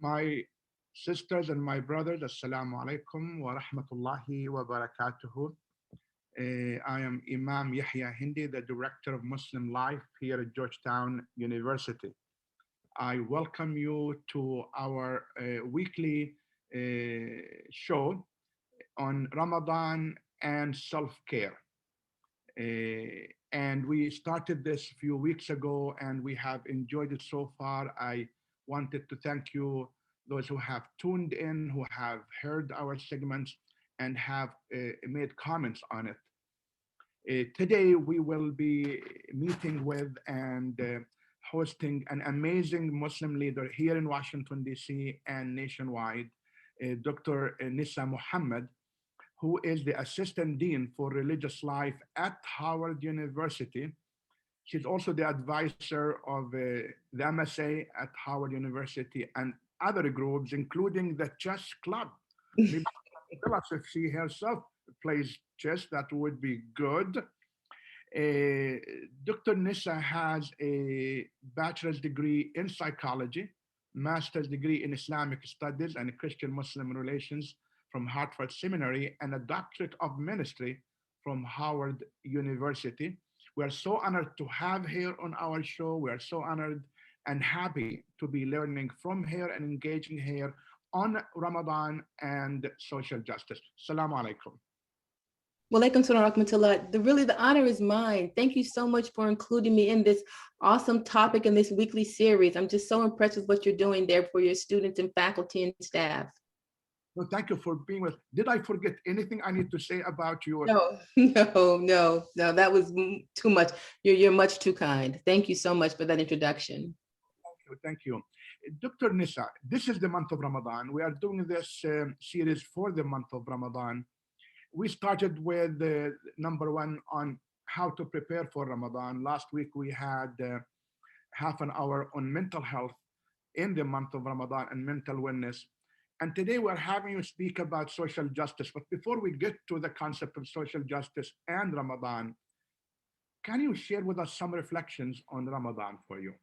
My sisters and my brothers, Assalamu alaikum wa rahmatullahi wa barakatuhu. I am Imam Hindi, the Director of Muslim Life here at Georgetown University. I welcome you to our weekly show on Ramadan and self-care. And we started this a few weeks ago and we have enjoyed it so far. I wanted to thank you, those who have tuned in, who have heard our segments and have made comments on it. Today, we will be meeting with and hosting an amazing Muslim leader here in Washington, D.C. and nationwide, Dr. Nisa Muhammad, who is the Assistant Dean for Religious Life at Howard University. She's also the advisor of the MSA at Howard University and other groups, including the chess club. Maybe tell us if she herself plays chess, that would be good. Dr. Nissa has a bachelor's degree in psychology, master's degree in Islamic studies and Christian Muslim relations from Hartford Seminary, and a doctorate of ministry from Howard University. We are so honored to have her on our show. We are so honored and happy to be learning from her and engaging her on Ramadan and social justice. Assalamu alaikum. Walaikum salam rahmatullah. The honor is mine. Thank you so much for including me in this awesome topic in this weekly series. I'm just so impressed with what you're doing there for your students and faculty and staff. Well, thank you for being with. Did I forget anything I need to say about you? No, that was too much. You're much too kind. Thank you so much for that introduction. Thank you. Dr. Nisa, this is the month of Ramadan. We are doing this series for the month of Ramadan. We started with number one on how to prepare for Ramadan. Last week we had half an hour on mental health in the month of Ramadan and mental wellness. And today we're having you speak about social justice. But before we get to the concept of social justice and Ramadan, can you share with us some reflections on Ramadan for you?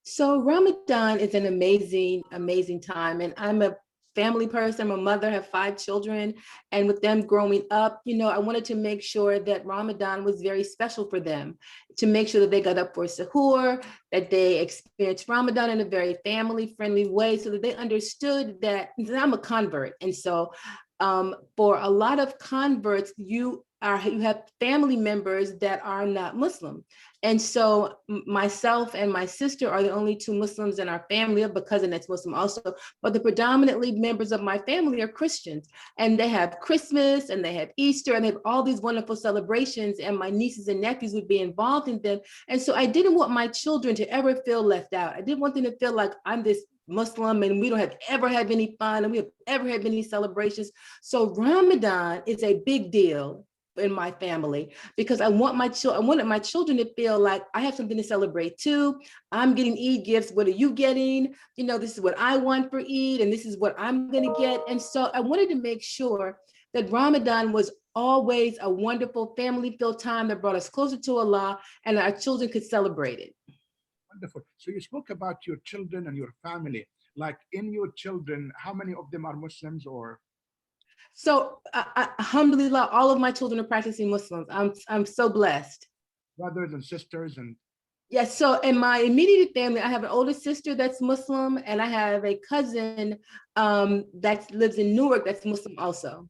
So Ramadan is an amazing, amazing time. And I'm a family person. I'm a mother, have 5 children. And with them growing up, I wanted to make sure that Ramadan was very special for them, to make sure that they got up for suhoor, that they experienced Ramadan in a very family-friendly way, so that they understood that I'm a convert. And so for a lot of converts, you have family members that are not Muslim. And so myself and my sister are the only 2 Muslims in our family. I have a cousin that's Muslim also, but the predominantly members of my family are Christians, and they have Christmas and they have Easter and they have all these wonderful celebrations, and my nieces and nephews would be involved in them. And so I didn't want my children to ever feel left out. I didn't want them to feel like I'm this Muslim and we don't ever have any fun and we have ever had any celebrations. So Ramadan is a big deal in my family because I wanted my children to feel like I have something to celebrate too. I'm getting Eid gifts. What are you getting? This is what I want for Eid and this is what I'm going to get. And so I wanted to make sure that Ramadan was always a wonderful family-filled time that brought us closer to Allah and our children could celebrate it. Wonderful. So you spoke about your children and your family. Like in your children, how many of them are Muslims or? So, alhamdulillah, all of my children are practicing Muslims. I'm so blessed. Brothers and sisters and. Yes. So in my immediate family, I have an older sister that's Muslim, and I have a cousin that lives in Newark that's Muslim also.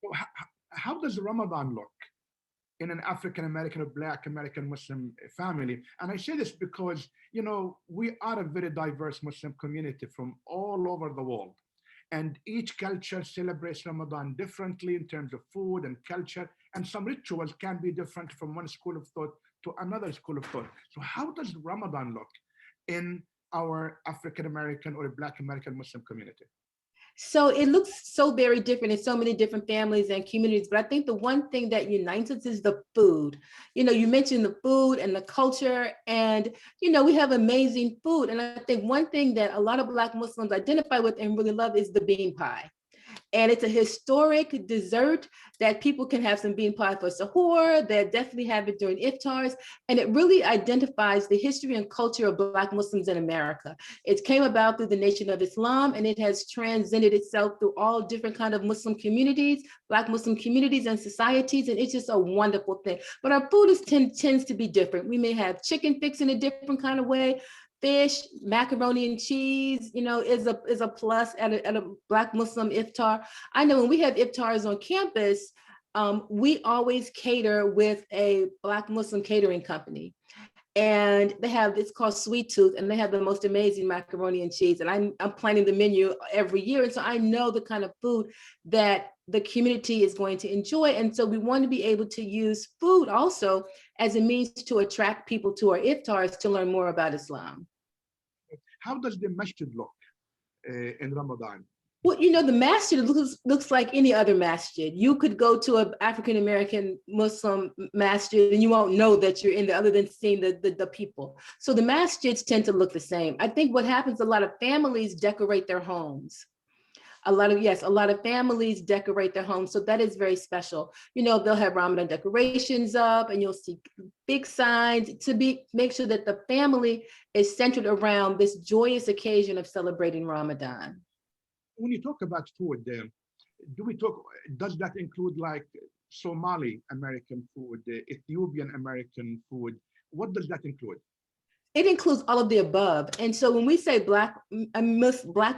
So how does Ramadan look in an African American or Black American Muslim family? And I say this because, we are a very diverse Muslim community from all over the world. And each culture celebrates Ramadan differently in terms of food and culture. And some rituals can be different from one school of thought to another school of thought. So how does Ramadan look in our African American or Black American Muslim community? So it looks so very different in so many different families and communities. But I think the one thing that unites us is the food. You mentioned the food and the culture, and, we have amazing food. And I think one thing that a lot of Black Muslims identify with and really love is the bean pie. And it's a historic dessert that people can have some bean pie for sahur, that definitely have it during iftars. And it really identifies the history and culture of Black Muslims in America. It came about through the Nation of Islam, and it has transcended itself through all different kind of Muslim communities, Black Muslim communities and societies. And it's just a wonderful thing. But our food tends to be different. We may have chicken fixed in a different kind of way. Fish, macaroni and cheese, is a plus at a Black Muslim iftar. I know when we have iftars on campus, we always cater with a Black Muslim catering company. And it's called Sweet Tooth, and they have the most amazing macaroni and cheese. And I'm planning the menu every year. And so I know the kind of food that the community is going to enjoy. And so we want to be able to use food also as a means to attract people to our iftars to learn more about Islam. How does the masjid look in Ramadan? Well, the masjid looks like any other masjid. You could go to an African-American Muslim masjid and you won't know that you're in there other than seeing the people. So the masjids tend to look the same. I think what happens, a lot of families decorate their homes. A lot of families decorate their homes. So that is very special. They'll have Ramadan decorations up, and you'll see big signs to make sure that the family is centered around this joyous occasion of celebrating Ramadan. When you talk about food, does that include like Somali American food, Ethiopian American food? What does that include? It includes all of the above. And so when we say Black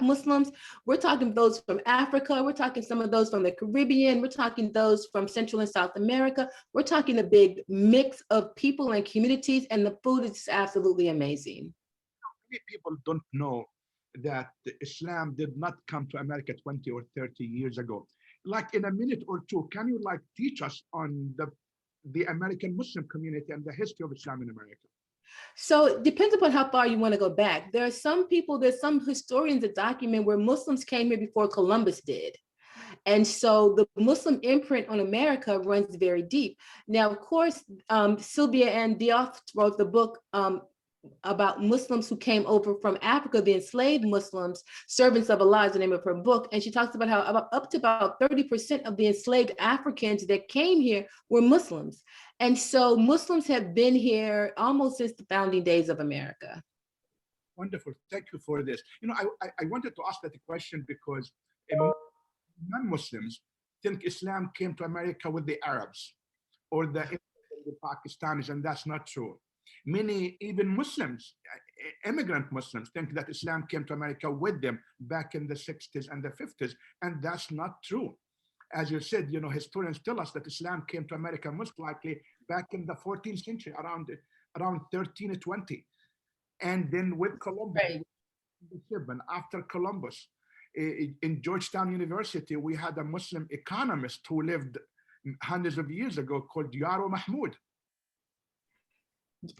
Muslims, we're talking those from Africa, we're talking some of those from the Caribbean, we're talking those from Central and South America. We're talking a big mix of people and communities, and the food is absolutely amazing. Many people don't know that Islam did not come to America 20 or 30 years ago. Like in a minute or two, can you teach us on the American Muslim community and the history of Islam in America? So it depends upon how far you want to go back. There's some historians that document where Muslims came here before Columbus did. And so the Muslim imprint on America runs very deep. Now, of course, Sylvia Ann Diouf wrote the book about Muslims who came over from Africa, the enslaved Muslims, Servants of Allah is the name of her book. And she talks about how up to about 30% of the enslaved Africans that came here were Muslims. And so Muslims have been here almost since the founding days of America. Wonderful. Thank you for this. I wanted to ask that question because non-Muslims think Islam came to America with the Arabs or the Pakistanis, and that's not true. Many, even Muslims, immigrant Muslims, think that Islam came to America with them back in the 60s and the 50s, and that's not true. As you said, historians tell us that Islam came to America most likely back in the 14th century, around 1320. And then with Columbus, right. And after Columbus, in Georgetown University, we had a Muslim economist who lived hundreds of years ago called Yaro Mahmoud.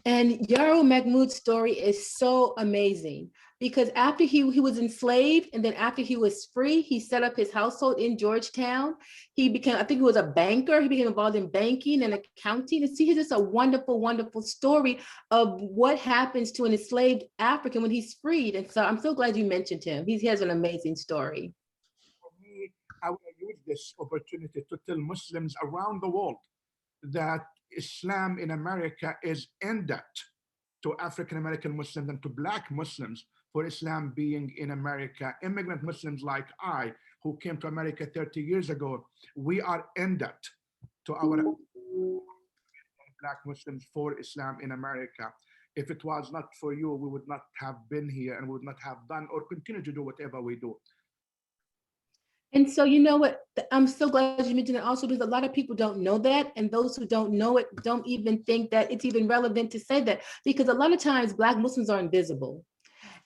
And Yaro Mahmoud's story is so amazing because after he was enslaved, and then after he was free, he set up his household in Georgetown. He became, I think he was a banker. He became involved in banking and accounting. And see, here's just a wonderful, wonderful story of what happens to an enslaved African when he's freed. And so I'm so glad you mentioned him. He has an amazing story. For me, I want to use this opportunity to tell Muslims around the world that Islam in America is in debt to African-American Muslims and to Black Muslims for Islam being in America. Immigrant Muslims like I, who came to America 30 years ago, we are in debt to our Black Muslims for Islam in America. If it was not for you, we would not have been here and would not have done or continue to do whatever we do. And so, you know what, I'm so glad you mentioned it also, because a lot of people don't know that. And those who don't know it don't even think that it's even relevant to say that, because a lot of times Black Muslims are invisible.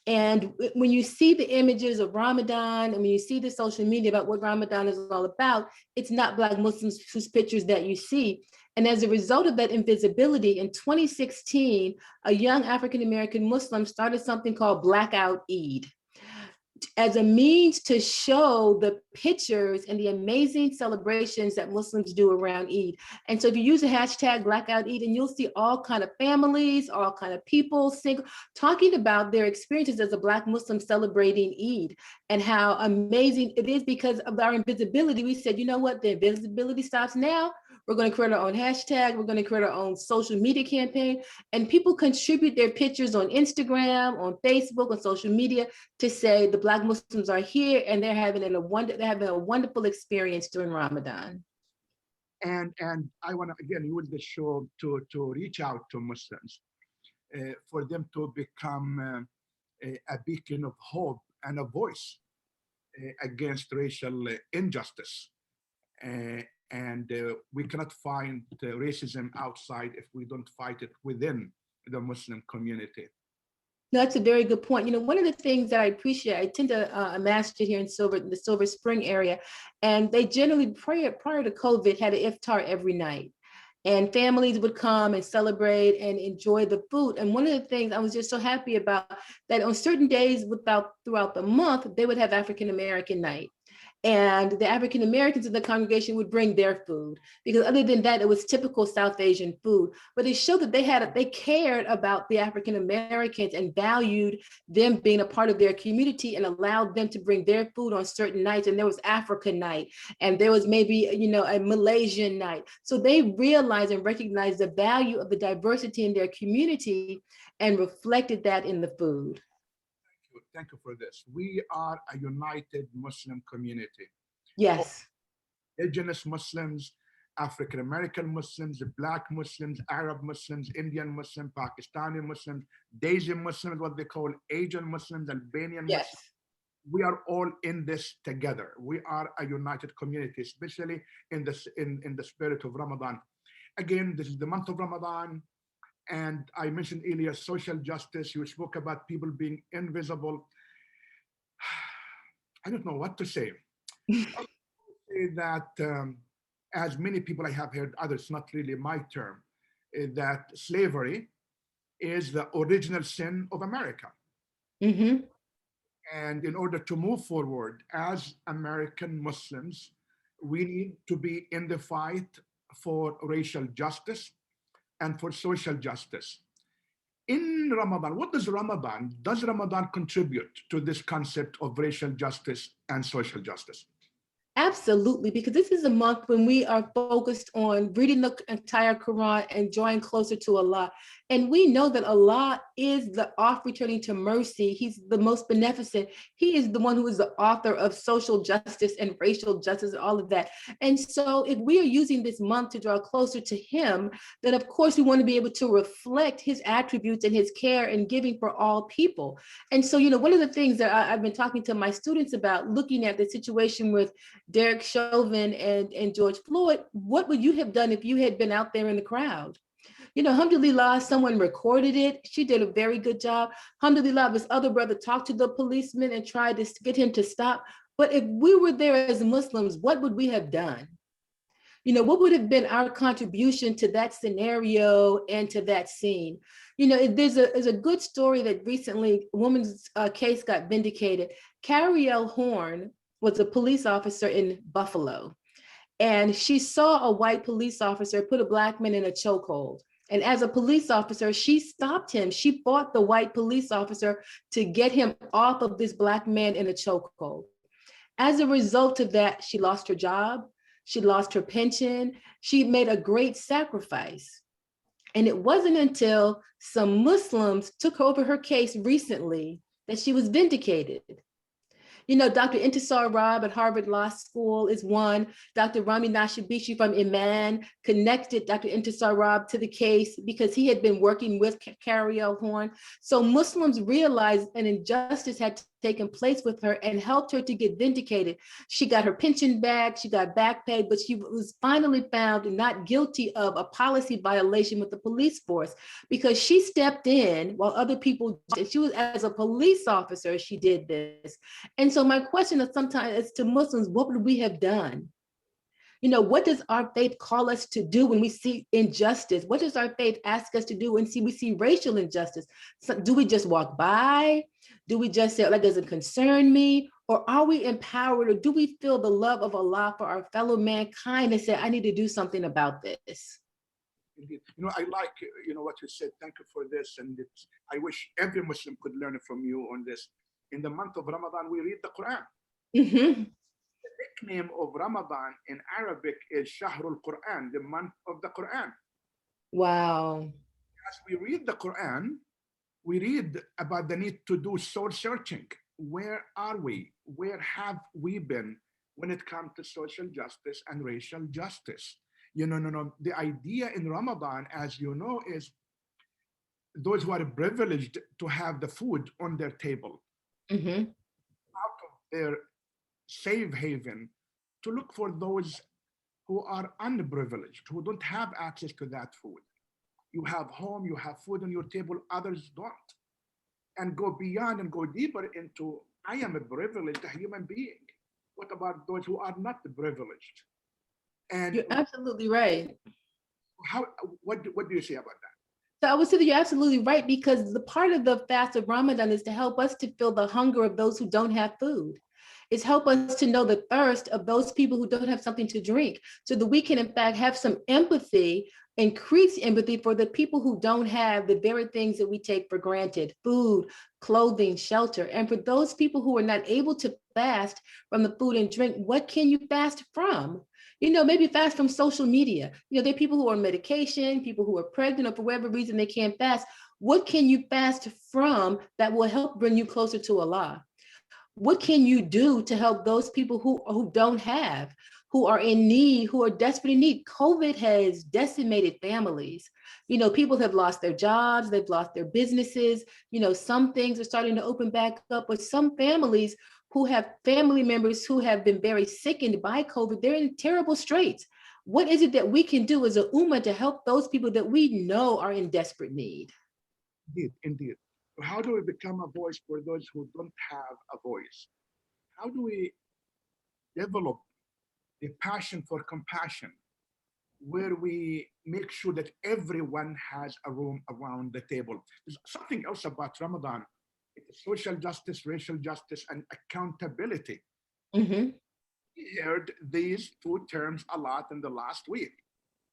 And when you see the images of Ramadan, and when you see the social media about what Ramadan is all about, it's not Black Muslims whose pictures that you see. And as a result of that invisibility, in 2016, a young African-American Muslim started something called Blackout Eid, as a means to show the pictures and the amazing celebrations that Muslims do around Eid. And so if you use the hashtag Blackout Eid, and you'll see all kind of families, all kind of people talking about their experiences as a Black Muslim celebrating Eid, and how amazing it is because of our invisibility. We said, you know what, the invisibility stops now. We're going to create our own hashtag. We're going to create our own social media campaign. And people contribute their pictures on Instagram, on Facebook, on social media to say the Black Muslims are here and they're having a wonderful experience during Ramadan. And I want to again use the show to reach out to Muslims, for them to become a beacon of hope and a voice against racial injustice. And we cannot find racism outside if we don't fight it within the Muslim community. That's a very good point. One of the things that I appreciate, I attend a masjid here in the Silver Spring area, and they generally, prior to COVID, had an iftar every night. And families would come and celebrate and enjoy the food. And one of the things I was just so happy about, that on certain days throughout the month, they would have African American night. And the African Americans in the congregation would bring their food, because other than that, it was typical South Asian food. But it showed that they cared about the African Americans and valued them being a part of their community, and allowed them to bring their food on certain nights. And there was Africa night, and there was maybe a Malaysian night. So they realized and recognized the value of the diversity in their community and reflected that in the food. Thank you for this. We are a united Muslim community. Yes. Indigenous Muslims, African American Muslims, Black Muslims, Arab Muslims, Indian Muslims, Pakistani Muslims, Daisy Muslims, what they call Asian Muslims, Albanian Yes. Muslims. We are all in this together. We are a united community, especially in the spirit of Ramadan. Again, this is the month of Ramadan. And I mentioned earlier social justice. You spoke about people being invisible. I don't know what to say. I say that, as many people I have heard, others, not really my term, that slavery is the original sin of America. Mm-hmm. And in order to move forward as American Muslims, we need to be in the fight for racial justice and for social justice. In Ramadan, what does Ramadan contribute to this concept of racial justice and social justice? Absolutely, because this is a month when we are focused on reading the entire Quran and drawing closer to Allah. And we know that Allah is the author returning to mercy. He's the most beneficent. He is the one who is the author of social justice and racial justice and all of that. And so if we are using this month to draw closer to him, then of course we want to be able to reflect his attributes and his care and giving for all people. And so, one of the things that I've been talking to my students about, looking at the situation with Derek Chauvin and George Floyd, what would you have done if you had been out there in the crowd? Alhamdulillah, someone recorded it. She did a very good job. Alhamdulillah, this other brother talked to the policeman and tried to get him to stop. But if we were there as Muslims, what would we have done? What would have been our contribution to that scenario and to that scene? There's a good story that recently a woman's case got vindicated. Carrielle Horn was a police officer in Buffalo, and she saw a white police officer put a Black man in a chokehold. And as a police officer, she stopped him. She fought the white police officer to get him off of this Black man in a chokehold. As a result of that, she lost her job. She lost her pension. She made a great sacrifice. And it wasn't until some Muslims took over her case recently that she was vindicated. Dr. Intisar Rabb at Harvard Law School is one. Dr. Rami Nashibishi from Iman connected Dr. Intisar Rabb to the case because he had been working with Carrielle Horn. So Muslims realized an injustice had taken place with her and helped her to get vindicated. She got her pension back, she got back pay, but she was finally found not guilty of a policy violation with the police force because she stepped in while other people, she was as a police officer, she did this. And so my question is sometimes to Muslims, what would we have done? What does our faith call us to do when we see injustice? What does our faith ask us to do when we see racial injustice? So do we just walk by? Do we just say, that doesn't concern me? Or are we empowered, or do we feel the love of Allah for our fellow mankind and say, I need to do something about this? Indeed. I like, what you said. Thank you for this. And I wish every Muslim could learn from you on this. In the month of Ramadan, we read the Quran. Mm-hmm. The nickname of Ramadan in Arabic is Shahrul Quran, the month of the Quran. Wow. As we read the Quran, we read about the need to do soul searching. Where are we? Where have we been when it comes to social justice and racial justice? No. The idea in Ramadan, as you know, is those who are privileged to have the food on their table, Mm-hmm. out of their safe haven, to look for those who are underprivileged, who don't have access to that food. You have home, you have food on your table, others don't. And go beyond and go deeper into, I am a privileged human being. What about those who are not privileged? And You're absolutely right. how? What do you say about that? So I would say that you're absolutely right, because the part of the fast of Ramadan is to help us to feel the hunger of those who don't have food. It's help us to know the thirst of those people who don't have something to drink, so that we can in fact have some empathy, increase empathy for the people who don't have the very things that we take for granted: food, clothing, shelter. And for those people who are not able to fast from the food and drink, what can you fast from? Maybe fast from social media. There are people who are on medication, people who are pregnant, or for whatever reason they can't fast. What can you fast from that will help bring you closer to Allah? What can you do to help those people who don't have, who are in need, who are desperate in need? COVID has decimated families. People have lost their jobs, they've lost their businesses. Some things are starting to open back up, but some families who have family members who have been very sickened by COVID, they're in terrible straits. What is it that we can do as a ummah to help those people that we know are in desperate need? Indeed. How do we become a voice for those who don't have a voice? How do we develop the passion for compassion, where we make sure that everyone has a room around the table? There's something else about Ramadan: social justice, racial justice, and accountability. Mm-hmm. We heard these two terms a lot in the last week.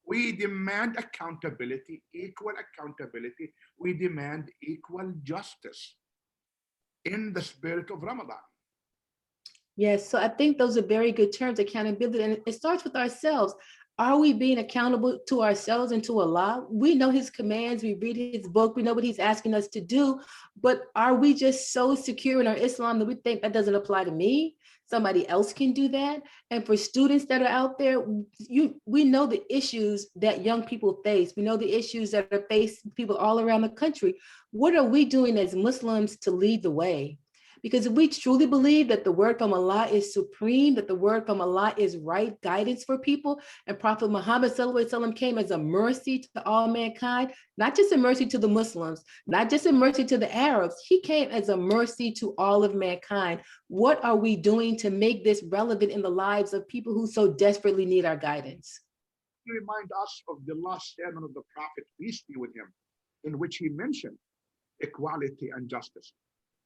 We demand accountability, equal accountability. We demand equal justice in the spirit of Ramadan. Yes, so I think those are very good terms: accountability. And it starts with ourselves. Are we being accountable to ourselves and to Allah? We know his commands, we read his book, we know what he's asking us to do, but are we just so secure in our Islam that we think that doesn't apply to me? Somebody else can do that. And for students that are out there, we know the issues that young people face. We know the issues that are faced people all around the country. What are we doing as Muslims to lead the way? Because if we truly believe that the word from Allah is supreme, that the word from Allah is right guidance for people, and Prophet Muhammad ﷺ came as a mercy to all mankind, not just a mercy to the Muslims, not just a mercy to the Arabs, he came as a mercy to all of mankind. What are we doing to make this relevant in the lives of people who so desperately need our guidance? He reminds us of the last sermon of the Prophet, peace be with him, in which he mentioned equality and justice.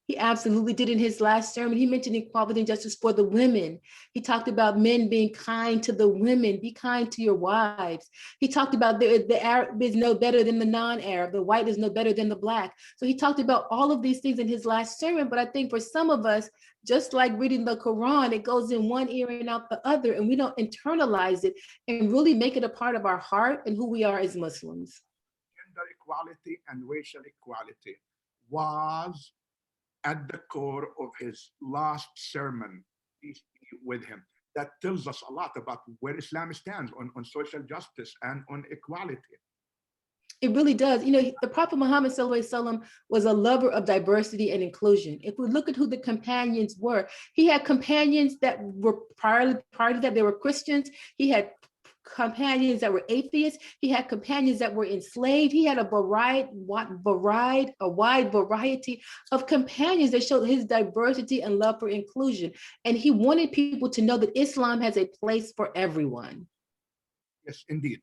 He absolutely did. In his last sermon, he mentioned equality and justice for the women. He talked about men being kind to the women. Be kind to your wives. He talked about the Arab is no better than the non-Arab. The white is no better than the black. So he talked about all of these things in his last sermon. But I think for some of us, just like reading the Quran, it goes in one ear and out the other, and we don't internalize it and really make it a part of our heart and who we are as Muslims. Gender equality and racial equality was at the core of his last sermon, peace be with him. That tells us a lot about where Islam stands on social justice and on equality. It really does. The Prophet Muhammad ﷺ was a lover of diversity and inclusion. If we look at who the companions were, he had companions that were prior to that, they were Christians. He had companions that were atheists. He had companions that were enslaved. He had a wide variety of companions that showed his diversity and love for inclusion. And he wanted people to know that Islam has a place for everyone. Yes, indeed.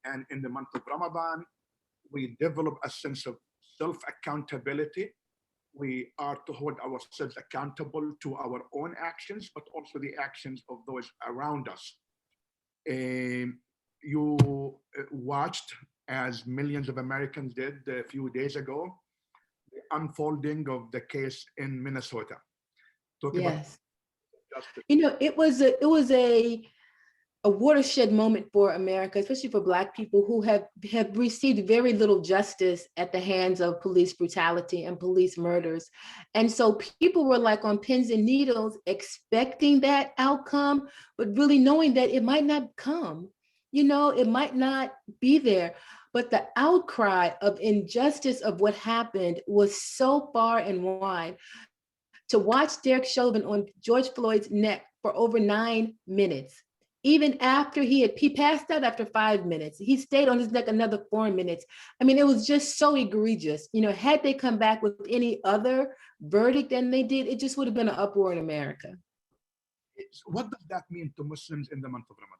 And in the month of Ramadan, we develop a sense of self-accountability. We are to hold ourselves accountable to our own actions, but also the actions of those around us. You watched, as millions of Americans did a few days ago, the unfolding of the case in Minnesota. Talk about Yes. justice. It was a watershed moment for America, especially for Black people who have received very little justice at the hands of police brutality and police murders. And so people were like on pins and needles, expecting that outcome, but really knowing that it might not come. It might not be there. But the outcry of injustice of what happened was so far and wide. To watch Derek Chauvin on George Floyd's neck for over 9 minutes, even after he passed out after 5 minutes, he stayed on his neck another 4 minutes. I mean, it was just so egregious. Had they come back with any other verdict than they did, it just would have been an uproar in America. What does that mean to Muslims in the month of Ramadan?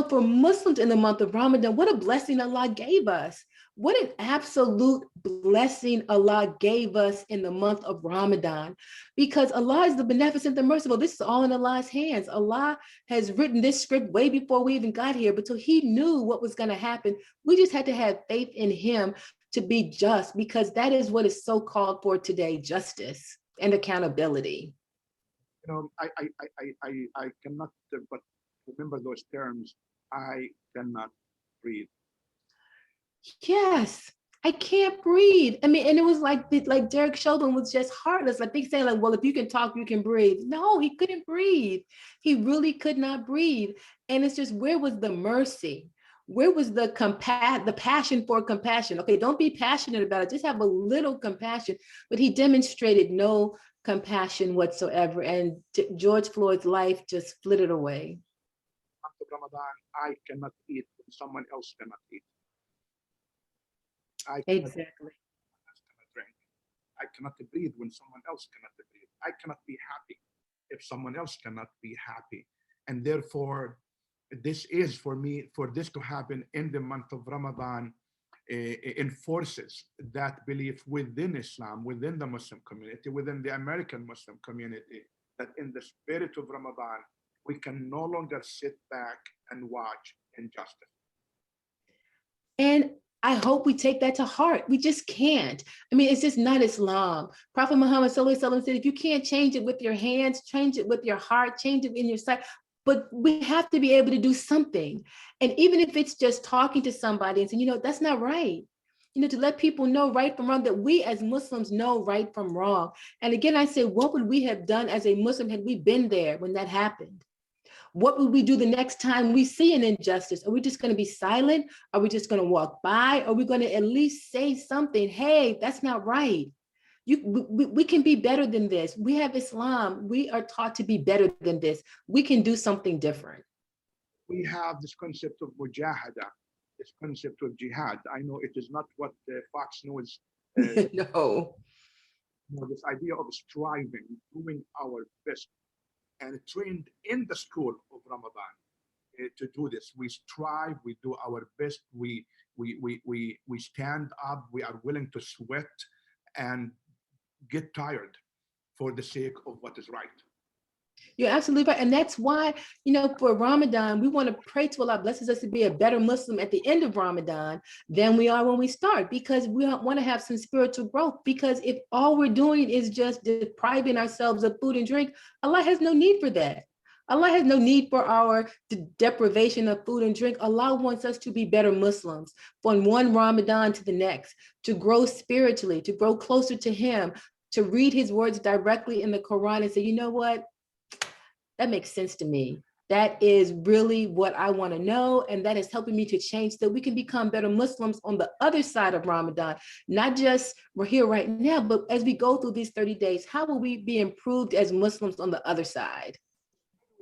For Muslims in the month of Ramadan, what a blessing Allah gave us. What an absolute blessing Allah gave us in the month of Ramadan, because Allah is the beneficent, the merciful. This is all in Allah's hands. Allah has written this script way before we even got here, but so He knew what was going to happen. We just had to have faith in Him to be just, because that is what is so called for today: justice and accountability. I cannot but remember those terms. I cannot breathe. Yes, I can't breathe. I mean, and it was like Derek Chauvin was just heartless. Like they say, like, well, if you can talk, you can breathe. No, he couldn't breathe. He really could not breathe. And it's just, where was the mercy? Where was the passion for compassion? Okay, don't be passionate about it. Just have a little compassion. But he demonstrated no compassion whatsoever. And George Floyd's life just flitted away. After Ramadan, I cannot eat when someone else cannot eat. I cannot drink. I cannot breathe when someone else cannot breathe. I cannot be happy if someone else cannot be happy. And therefore, this is, for me, for this to happen in the month of Ramadan, enforces that belief within Islam, within the Muslim community, within the American Muslim community, that in the spirit of Ramadan, we can no longer sit back and watch injustice. And I hope we take that to heart. We just can't. I mean, it's just not Islam. Prophet Muhammad Sallallahu Alaihi Wasallam said, if you can't change it with your hands, change it with your heart, change it in your sight. But we have to be able to do something. And even if it's just talking to somebody and saying, that's not right. To let people know right from wrong, that we as Muslims know right from wrong. And again, I say, what would we have done as a Muslim had we been there when that happened? What would we do the next time we see an injustice? Are we just going to be silent? Are we just going to walk by? Are we going to at least say something? Hey, that's not right. We can be better than this. We have Islam. We are taught to be better than this. We can do something different. We have this concept of mujahada, this concept of jihad. I know it is not what Fox News. No. This idea of striving, doing our best, and trained in the school of Ramadan to do this. We strive, we do our best, we stand up, we are willing to sweat and get tired for the sake of what is right. You're absolutely right. And that's why, for Ramadan, we want to pray to Allah blesses us to be a better Muslim at the end of Ramadan than we are when we start, because we want to have some spiritual growth. Because if all we're doing is just depriving ourselves of food and drink, Allah has no need for that. Allah has no need for our deprivation of food and drink. Allah wants us to be better Muslims from one Ramadan to the next, to grow spiritually, to grow closer to Him, to read His words directly in the Quran and say, you know what? That makes sense to me. That is really what I want to know. And that is helping me to change so that we can become better Muslims on the other side of Ramadan. Not just we're here right now, but as we go through these 30 days, how will we be improved as Muslims on the other side?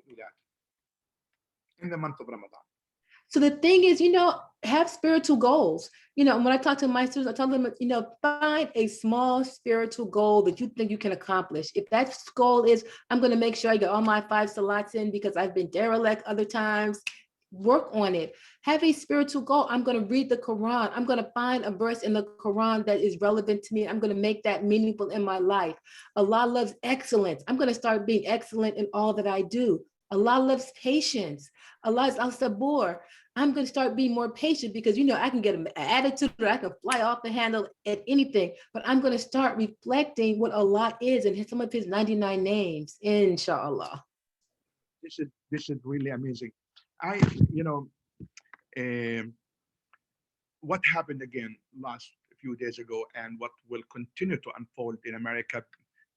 Do that in the month of Ramadan. So the thing is, have spiritual goals. When I talk to my students, I tell them, find a small spiritual goal that you think you can accomplish. If that goal is, I'm going to make sure I get all my 5 salats in because I've been derelict other times, work on it. Have a spiritual goal. I'm going to read the Quran. I'm going to find a verse in the Quran that is relevant to me. I'm going to make that meaningful in my life. Allah loves excellence. I'm going to start being excellent in all that I do. Allah loves patience. Allah is al-sabur. I'm going to start being more patient because, I can get an attitude or I can fly off the handle at anything, but I'm going to start reflecting what Allah is and some of his 99 names, inshallah. This is really amazing. I, you know, um, what happened again last few days ago and what will continue to unfold in America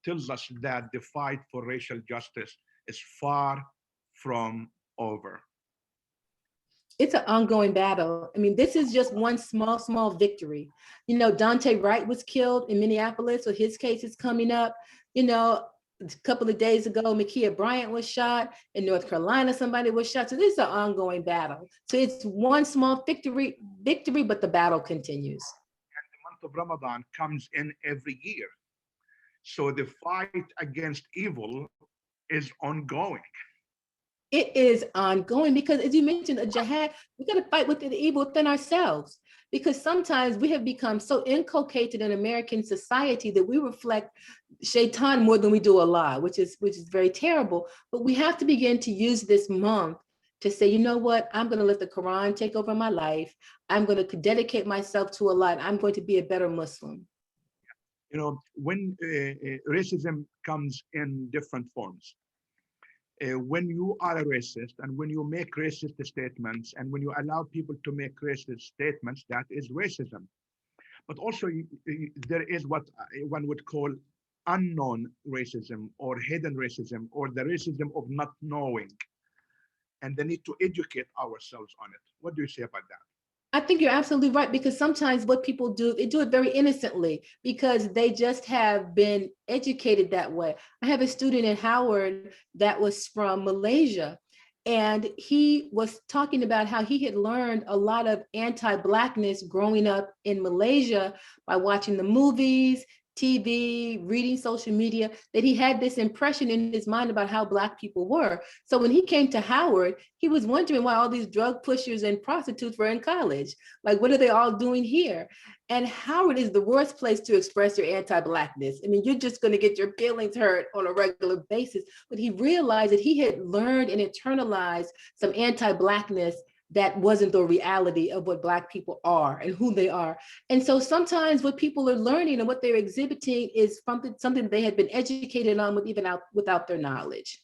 tells us that the fight for racial justice is far from over. It's an ongoing battle. I mean, this is just one small victory. Dante Wright was killed in Minneapolis, so his case is coming up. A couple of days ago, Ma'Khia Bryant was shot. In North Carolina, somebody was shot. So this is an ongoing battle. So it's one small victory, but the battle continues. And the month of Ramadan comes in every year. So the fight against evil is ongoing. It is ongoing because, as you mentioned, a jihad, we got to fight with the evil within ourselves. Because sometimes we have become so inculcated in American society that we reflect shaitan more than we do Allah, which is very terrible. But we have to begin to use this month to say, you know what, I'm going to let the Quran take over my life. I'm going to dedicate myself to Allah. And I'm going to be a better Muslim. When racism comes in different forms, when you are a racist and when you make racist statements and when you allow people to make racist statements, that is racism. But also there is what one would call unknown racism or hidden racism or the racism of not knowing and the need to educate ourselves on it. What do you say about that? I think you're absolutely right, because sometimes what people do, they do it very innocently because they just have been educated that way. I have a student at Howard that was from Malaysia, and he was talking about how he had learned a lot of anti-Blackness growing up in Malaysia by watching the movies, TV, reading social media, that he had this impression in his mind about how Black people were. So when he came to Howard, he was wondering why all these drug pushers and prostitutes were in college. Like, what are they all doing here? And Howard is the worst place to express your anti-Blackness. I mean, you're just going to get your feelings hurt on a regular basis. But he realized that he had learned and internalized some anti-Blackness that wasn't the reality of what Black people are and who they are. And so sometimes what people are learning and what they're exhibiting is something they had been educated on without their knowledge.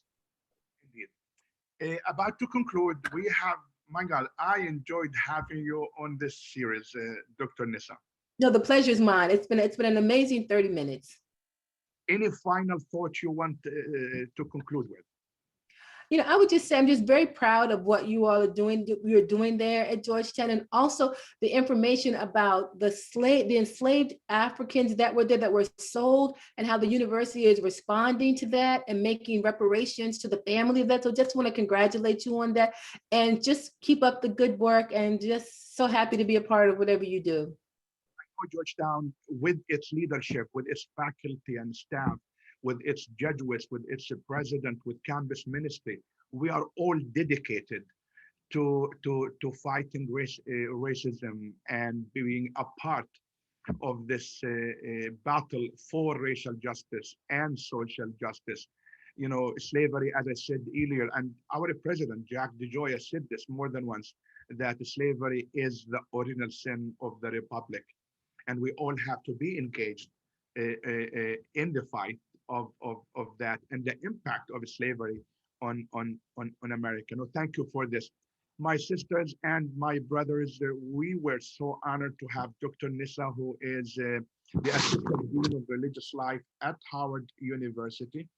Indeed. About to conclude, we have, my God, I enjoyed having you on this series, Dr. Nisa. No, the pleasure is mine. It's been an amazing 30 minutes. Any final thoughts you want to conclude with? I would just say I'm just very proud of what you all are doing. You're doing there at Georgetown, and also the information about the enslaved Africans that were there, that were sold, and how the university is responding to that and making reparations to the family of that. So just want to congratulate you on that, and just keep up the good work. And just so happy to be a part of whatever you do. Georgetown, with its leadership, with its faculty and staff, with its Jesuits, with its president, with campus ministry, we are all dedicated to fighting racism and being a part of this battle for racial justice and social justice. Slavery, as I said earlier, and our president, Jack DeJoy, said this more than once, that slavery is the original sin of the republic. And we all have to be engaged in the fight of that and the impact of slavery on America. No, thank you for this. My sisters and my brothers, we were so honored to have Dr. Nisa, who is the Assistant Dean of Religious Life at Howard University,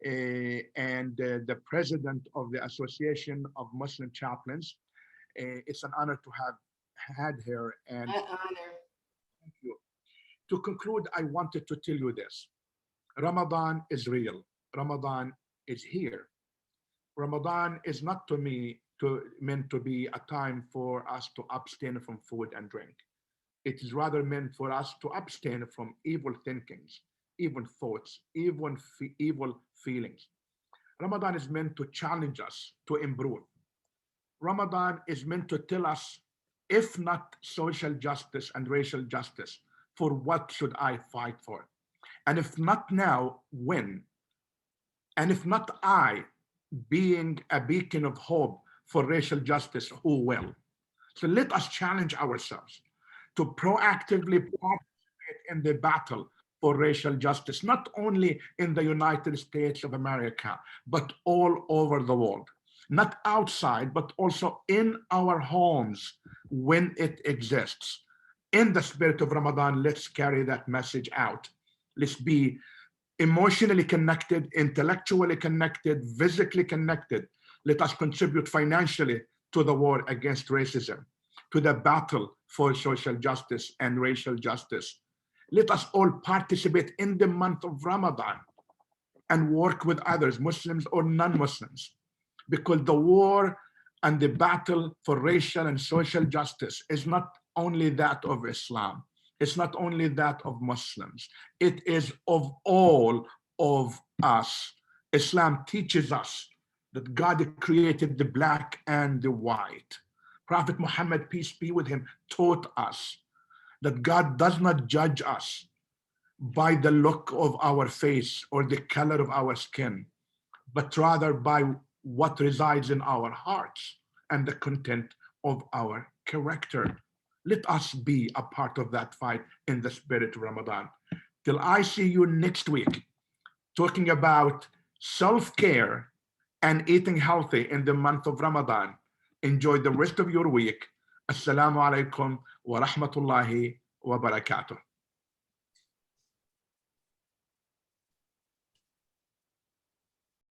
and the President of the Association of Muslim Chaplains. It's an honor to have had her. And my honor. Thank you. To conclude, I wanted to tell you this. Ramadan is real. Ramadan is here. Ramadan is not meant to be a time for us to abstain from food and drink. It is rather meant for us to abstain from evil thinkings, evil thoughts, evil feelings. Ramadan is meant to challenge us to improve, Ramadan is meant to tell us, if not social justice and racial justice, for what should I fight for? And if not now, when? And if not I, being a beacon of hope for racial justice, who will? So let us challenge ourselves to proactively participate in the battle for racial justice, not only in the United States of America, but all over the world. Not outside, but also in our homes when it exists. In the spirit of Ramadan, let's carry that message out. Let's be emotionally connected, intellectually connected, physically connected. Let us contribute financially to the war against racism, to the battle for social justice and racial justice. Let us all participate in the month of Ramadan and work with others, Muslims or non-Muslims, because the war and the battle for racial and social justice is not only that of Islam. It's not only that of Muslims. It is of all of us. Islam teaches us that God created the black and the white. Prophet Muhammad, peace be with him, taught us that God does not judge us by the look of our face or the color of our skin, but rather by what resides in our hearts and the content of our character. Let us be a part of that fight in the spirit of Ramadan. Till I see you next week, talking about self-care and eating healthy in the month of Ramadan. Enjoy the rest of your week. Assalamu alaikum wa rahmatullahi wa barakatuh.